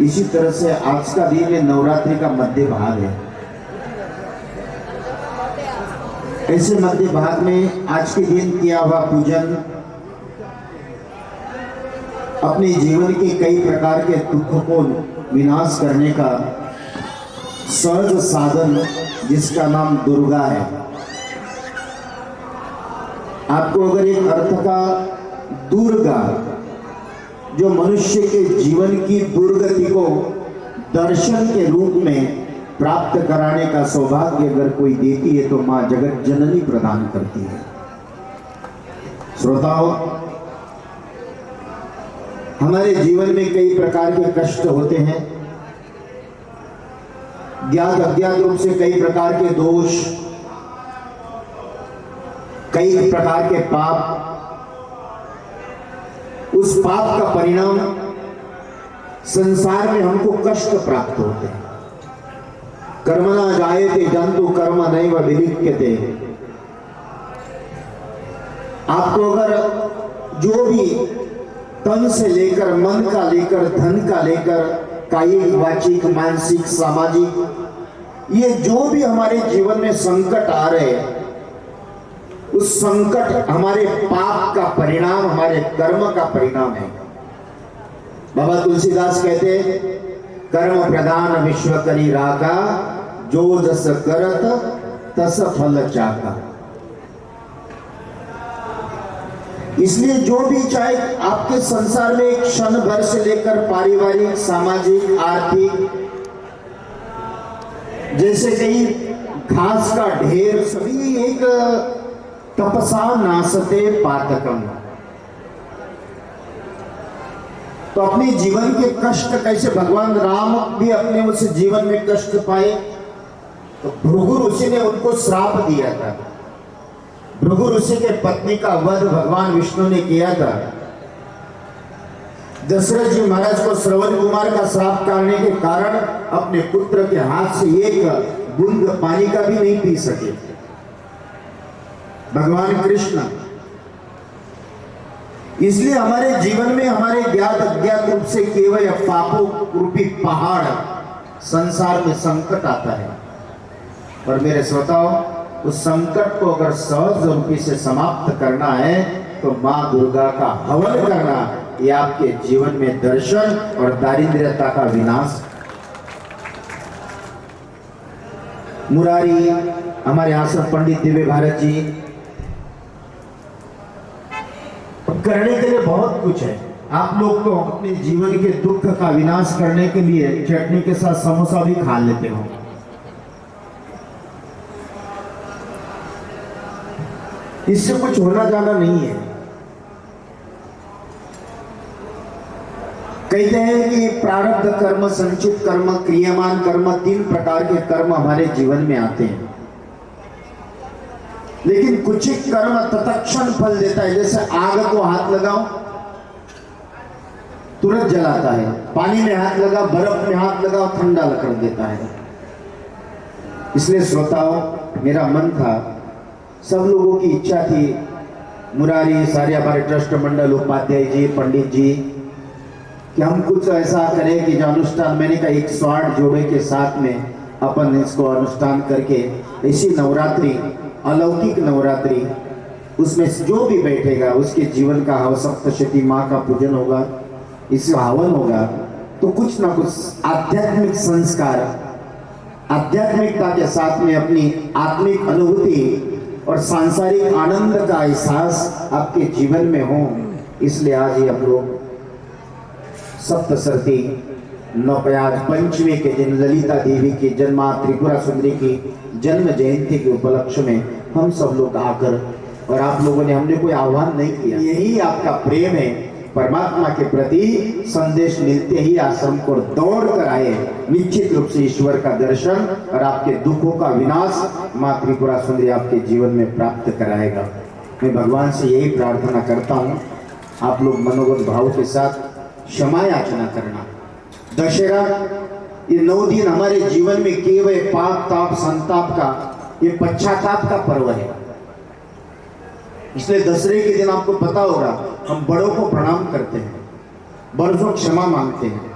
इसी तरह से आज का दिन में नवरात्रि का मध्य भाग है। ऐसे मध्य भाग में आज के दिन किया हुआ पूजन अपने जीवन के कई प्रकार के दुखों को विनाश करने का सहज साधन जिसका नाम दुर्गा है। आपको अगर एक अर्थ का दुर्गा जो मनुष्य के जीवन की दुर्गति को दर्शन के रूप में प्राप्त कराने का सौभाग्य अगर कोई देती है तो मां जगत जननी प्रदान करती है। श्रोताओं, हमारे जीवन में कई प्रकार के कष्ट होते हैं, ज्ञात अज्ञात रूप से कई प्रकार के दोष, कई प्रकार के पाप। उस पाप का परिणाम संसार में हमको कष्ट प्राप्त होते हैं। कर्मणा जायते जंतु कर्म नैव विलिख्यते। आपको अगर जो भी तन से लेकर, मन का लेकर, धन का लेकर, कायिक, वाचिक, मानसिक, सामाजिक, ये जो भी हमारे जीवन में संकट आ रहे हैं, उस संकट हमारे पाप का परिणाम, हमारे कर्म का परिणाम है। बाबा तुलसीदास कहते हैं, कर्म प्रधान विश्व करी राका, जो जस करत तस फल चाका। इसलिए जो भी चाहे आपके संसार में एक क्षण भर से लेकर पारिवारिक, सामाजिक, आर्थिक, जैसे कई घास का ढेर, सभी एक तपसा नासते पातकम। तो अपने जीवन के कष्ट कैसे भगवान राम भी अपने उस जीवन में कष्ट पाए, तो भृगु ऋषि ने उनको श्राप दिया था। भृगु ऋषि के पत्नी का वध भगवान विष्णु ने किया था। दशरथ जी महाराज को श्रवण कुमार का श्राप करने के कारण अपने पुत्र के हाथ से एक बूंद पानी का भी नहीं पी सके। भगवान कृष्ण, इसलिए हमारे जीवन में हमारे ज्ञात अज्ञात रूप से केवल पापों रूपी पहाड़ संसार में संकट आता है। और मेरे श्रोताओं, उस संकट को अगर सहज रूपी से समाप्त करना है तो मां दुर्गा का हवन करना, ये आपके जीवन में दर्शन और दारिद्र्यता का विनाश। मुरारी, हमारे आश्रम पंडित दिव्य भारत जी, करने के लिए बहुत कुछ है। आप लोग तो अपने जीवन के दुख का विनाश करने के लिए चटनी के साथ समोसा भी खा लेते हो। इससे कुछ होना जाना नहीं है। कहते हैं कि प्रारब्ध कर्म, संचित कर्म, क्रियमान कर्म, 3 प्रकार के कर्म हमारे जीवन में आते हैं। लेकिन कुछ कर्म तत्क्षण फल देता है। जैसे आग को हाथ लगाओ तुरंत जलाता है, पानी में हाथ लगा, बर्फ में हाथ लगाओ ठंडा कर देता है। इसलिए श्रोताओं, मेरा मन था, सब लोगों की इच्छा थी, मुरारी, सारे हमारे ट्रस्ट मंडल, उपाध्याय जी, पंडित जी, कि हम कुछ ऐसा करें कि जो अनुष्ठान, मैंने कहा 108 जोड़े के साथ में अपन इसको अनुष्ठान करके ऐसी नवरात्रि, अलौकिक नवरात्रि, उसमें जो भी बैठेगा उसके जीवन का सप्तशती माँ का पूजन होगा, इसका हवन होगा, तो कुछ ना कुछ आध्यात्मिक संस्कार, आध्यात्मिकता के साथ में अपनी आत्मिक अनुभूति और सांसारिक आनंद का एहसास आपके जीवन में हो। इसलिए आज ही हम लोग सप्तशती नवप्रयाग पंचमी के दिन ललिता देवी की जन्मा, त्रिपुरा सुंदरी की जन्म जयंती के उपलक्ष्य में हम सब लोग आकर, और आप लोगों ने, हमने कोई आह्वान नहीं किया, यही आपका प्रेम है परमात्मा के प्रति। संदेश मिलते ही आश्रम को दौड़ कर आए, निश्चित रूप से ईश्वर का दर्शन और आपके दुखों का विनाश मां त्रिपुरा सुंदरी आपके जीवन में प्राप्त कराएगा। मैं भगवान से यही प्रार्थना करता हूँ, आप लोग मनोगत भाव के साथ क्षमा याचना करना। दशहरा, ये 9 दिन हमारे जीवन में केवल पाप, ताप, संताप का, ये पश्चाताप का पर्व है। इसलिए दशहरे के दिन आपको पता होगा, हम बड़ों को प्रणाम करते हैं, बड़ों से क्षमा मांगते हैं।